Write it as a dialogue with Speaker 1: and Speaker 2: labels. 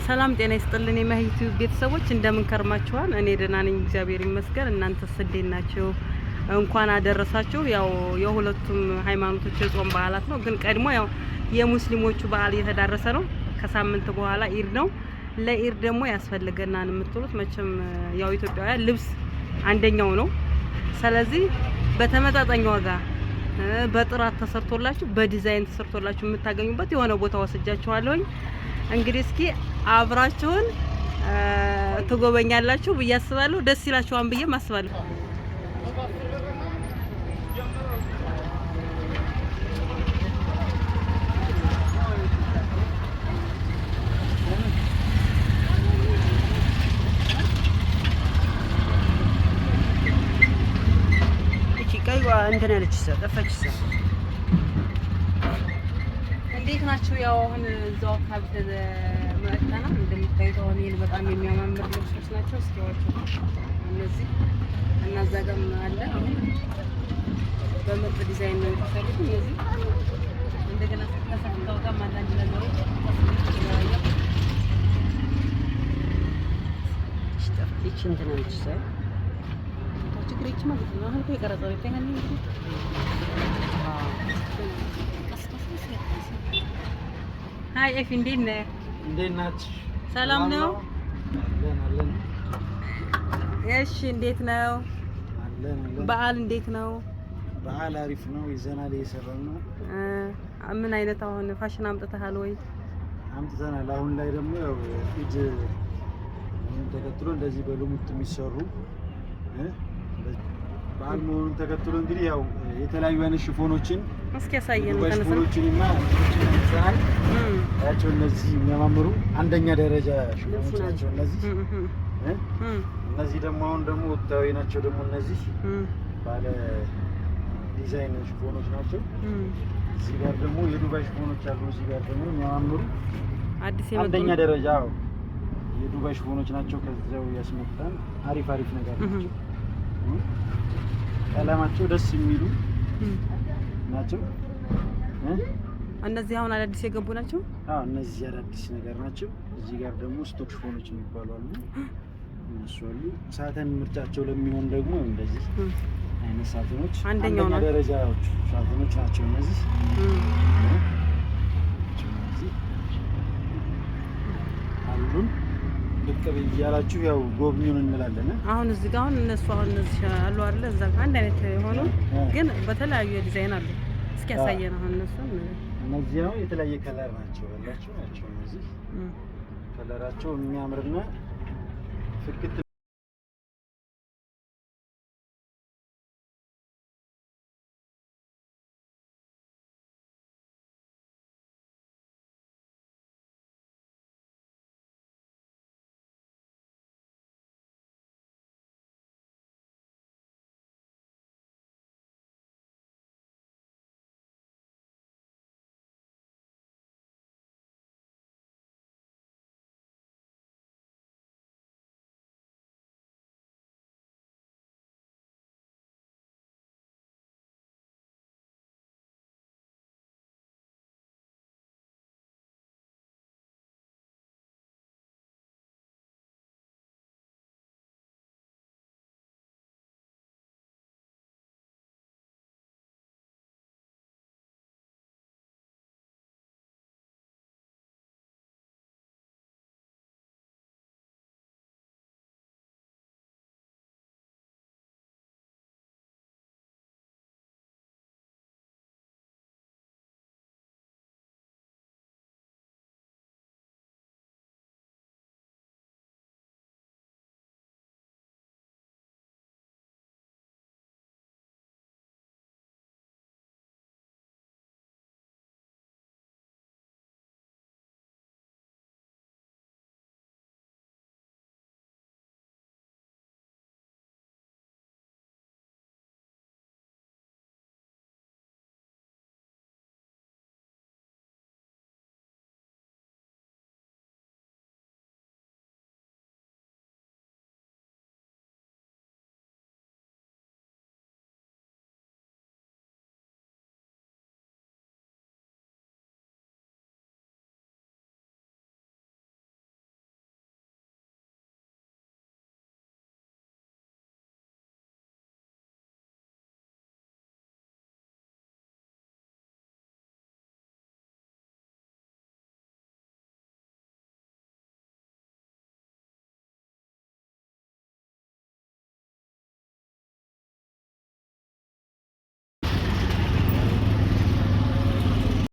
Speaker 1: ሰላም ጤና ይስጥልን የማህይቱ ቤተሰቦች እንደምን ከርማችኋል? እኔ ደህና ነኝ እግዚአብሔር ይመስገን። እናንተስ እንዴት ናችሁ? እንኳን አደረሳችሁ። ያው የሁለቱም ሃይማኖቶች የጾም በዓላት ነው፣ ግን ቀድሞ ያው የሙስሊሞቹ በዓል እየተዳረሰ ነው። ከሳምንት በኋላ ኢድ ነው። ለኢድ ደግሞ ያስፈልገናል የምትሉት መቼም ያው ኢትዮጵያውያን ልብስ አንደኛው ነው። ስለዚህ በተመጣጣኝ ዋጋ በጥራት ተሰርቶላችሁ በዲዛይን ተሰርቶላችሁ የምታገኙበት የሆነ ቦታ ወስጃችኋለሁ። እንግዲህ እስኪ አብራችሁን ትጎበኛላችሁ ብዬ አስባለሁ። ደስ ይላችኋል ብዬ አስባለሁ።
Speaker 2: እቺ ቀይዋ እንትን ያለች ጠፋች።
Speaker 1: እንዴት ናችሁ? ያው አሁን እዛው አካባቢ ተመጣጣና እንደምታዩት አሁን ይሄን በጣም የሚያማምር ልብሶች ናቸው። እስኪዋቸው እነዚህ እና እዛ ጋርም አለ። አሁን በምርጥ ዲዛይን ነው የተሰሩት እነዚህ። እንደገና ተሰፍተው ጋር አንዳንድ ነገሮች
Speaker 2: እቺ እንትን አለች ሰ
Speaker 1: ችግሬች ማለት ነው። አሁን የቀረጸው ይታያል እንግዲህ ሃይ ኤፍ እንዴት ነህ?
Speaker 3: እንዴት ናችሁ?
Speaker 1: ሰላም ነው?
Speaker 3: አለን።
Speaker 1: እሺ እንዴት ነው?
Speaker 3: አለን።
Speaker 1: በዓል እንዴት ነው?
Speaker 3: በዓል አሪፍ ነው። ይዘናል እየሰራን ነው።
Speaker 1: ምን አይነት አሁን ፋሽን አምጥተሃል ወይ?
Speaker 3: አምጥተናል። አሁን ላይ ደግሞ ያው ኢድ ተከትሎ እንደዚህ በልሙጥ የሚሰሩ በዓል መሆኑን ተከትሎ እንግዲህ ያው የተለያዩ አይነት ሽፎኖችን
Speaker 1: እስኪ ያሳየን
Speaker 3: ሽፎኖችንና እንሰራል። ያቸው እነዚህ የሚያማምሩ አንደኛ ደረጃ ሽፎኖች ናቸው እነዚህ። እነዚህ ደግሞ አሁን ደግሞ ወጣዊ ናቸው። ደግሞ እነዚህ ባለ ዲዛይን ሽፎኖች ናቸው። እዚህ ጋር ደግሞ የዱባይ ሽፎኖች አሉ። እዚህ ጋር ደግሞ የሚያማምሩ
Speaker 1: አዲስ የመጡ
Speaker 3: አንደኛ ደረጃ የዱባይ ሽፎኖች ናቸው። ከዛው ያስመጣን አሪፍ ነገር ናቸው። ቀለማቸው ደስ የሚሉ ናቸው።
Speaker 1: እነዚህ አሁን አዳዲስ የገቡ ናቸው።
Speaker 3: እነዚህ አዳዲስ ነገር ናቸው። እዚህ ጋር ደግሞ ስቶክ ሽፎኖች የሚባሉ አሉ። እነሱ አሉ። ሳተን ምርጫቸው ለሚሆን ደግሞ እንደዚህ አይነት ሳተኖች
Speaker 1: አንደኛው ነው
Speaker 3: ደረጃዎች ሳተኖች ናቸው እነዚህ። አሉን ልክ እያላችሁ ያው ጎብኙን እንላለን።
Speaker 1: አሁን እዚህ ጋር አሁን እነሱ አሁን እነዚህ አሉ አይደል? እዛ አንድ አይነት ሆኖ ግን በተለያዩ ዲዛይን አሉ። እስኪ ያሳየን። አሁን
Speaker 3: እነዚህ አሁን የተለያየ ከለር ናቸው ያላቸው ናቸው። እነዚህ ከለራቸው የሚያምርና ፍክት